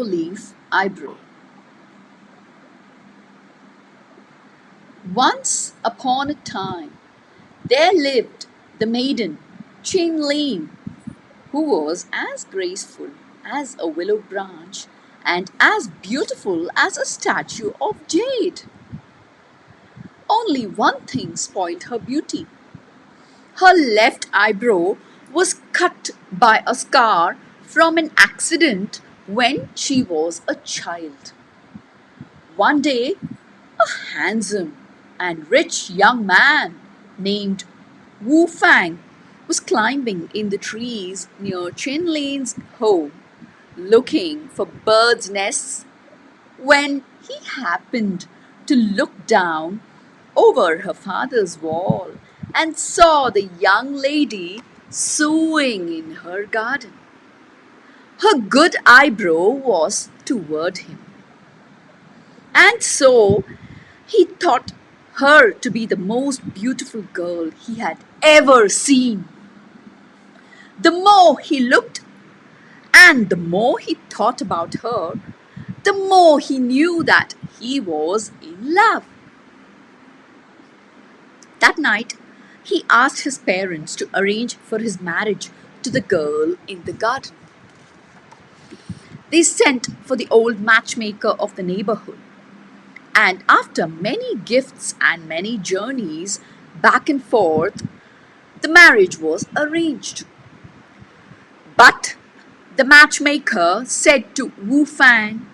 Willow-Leaf Eyebrow. Once upon a time, there lived the maiden Chin who was as graceful as a willow branch and as beautiful as a statue of jade. Only one thing spoiled her beauty. Her left eyebrow was cut by a scar from an accident when she was a child. One day, a handsome and rich young man named Wu Fang was climbing in the trees near Chen Lin's home looking for birds' nests when he happened to look down over her father's wall and saw the young lady sewing in her garden. Her good eyebrow was toward him, and so he thought her to be the most beautiful girl he had ever seen. The more he looked and the more he thought about her, the more he knew that he was in love. That night, he asked his parents to arrange for his marriage to the girl in the garden. They sent for the old matchmaker of the neighborhood, and after many gifts and many journeys back and forth, the marriage was arranged. But the matchmaker said to Wu Fang,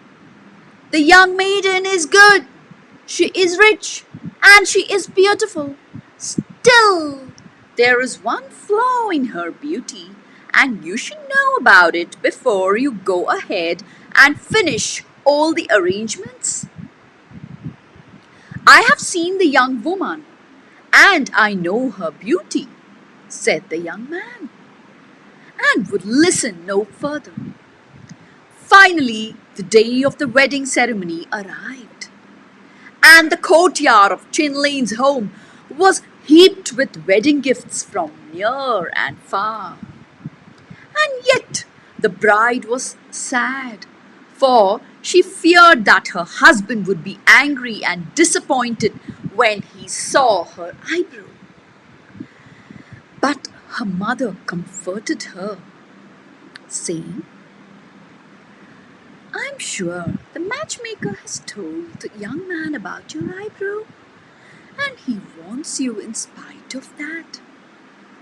"The young maiden is good, she is rich, and she is beautiful. Still, there is one flaw in her beauty, and you should know about it before you go ahead and finish all the arrangements. I have seen the young woman, and I know her beauty," said the young man, and would listen no further. Finally, the day of the wedding ceremony arrived, and the courtyard of Chin Lin's home was heaped with wedding gifts from near and far. And yet the bride was sad, for she feared that her husband would be angry and disappointed when he saw her eyebrow. But her mother comforted her, saying, "I'm sure the matchmaker has told the young man about your eyebrow, and he wants you in spite of that."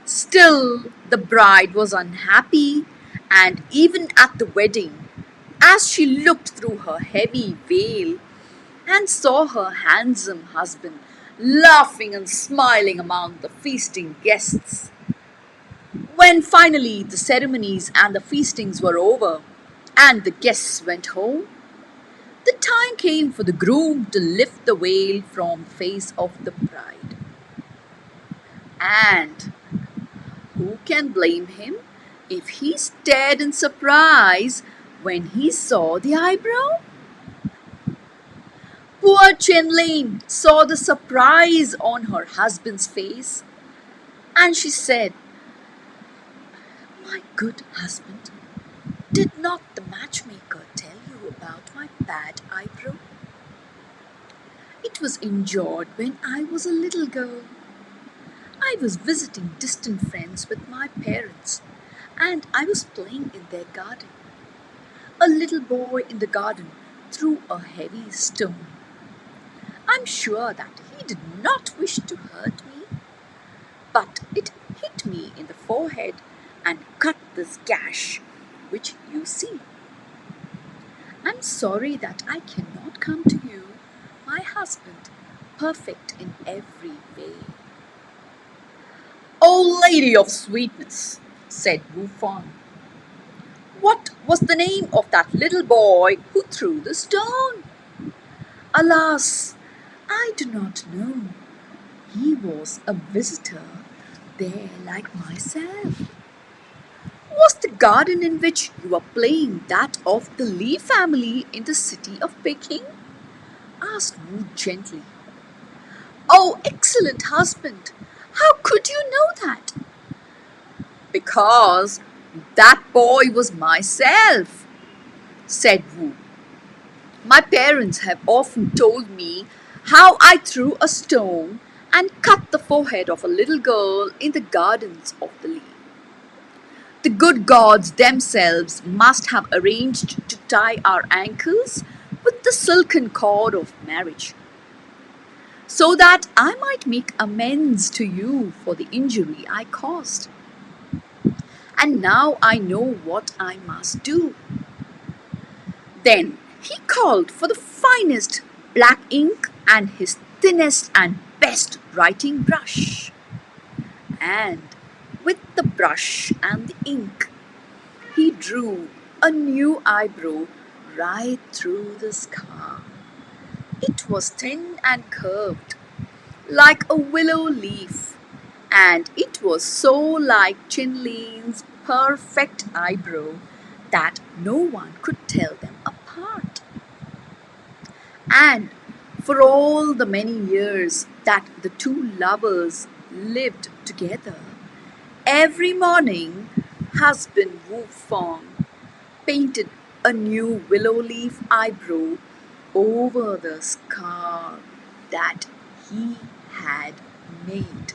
Still, the bride was unhappy, and even at the wedding, as she looked through her heavy veil and saw her handsome husband laughing and smiling among the feasting guests. When finally the ceremonies and the feastings were over and the guests went home, the time came for the groom to lift the veil from the face of the bride. And who can blame him if he stared in surprise when he saw the eyebrow? Poor Chen Lin saw the surprise on her husband's face, and she said, "My good husband, did not the matchmaker tell you about my bad eyebrow? It was injured when I was a little girl. I was visiting distant friends with my parents, and I was playing in their garden. A little boy in the garden threw a heavy stone. I'm sure that he did not wish to hurt me, but it hit me in the forehead and cut this gash which you see. I'm sorry that I cannot come to you, my husband, perfect in every way." "O Lady of Sweetness," said Wu Fang, "what was the name of that little boy who threw the stone?" "Alas, I do not know. He was a visitor there like myself." "Was the garden in which you were playing that of the Li family in the city of Peking?" asked Wu gently. "Oh, excellent husband, how could you know that?" "Because that boy was myself. said Wu. My parents have often told me how I threw a stone and cut the forehead of a little girl in the gardens of the Lee. The good gods themselves must have arranged to tie our ankles with the silken cord of marriage, so that I might make amends to you for the injury I caused. And now I know what I must do. Then he called for the finest black ink and his thinnest and best writing brush. And with the brush and the ink, he drew a new eyebrow right through the scar. It was thin and curved, like a willow leaf, and it was so like Chinleen's perfect eyebrow that no one could tell them apart. And for all the many years that the two lovers lived together, every morning husband Wu Fong painted a new willow leaf eyebrow over the scar that he had made.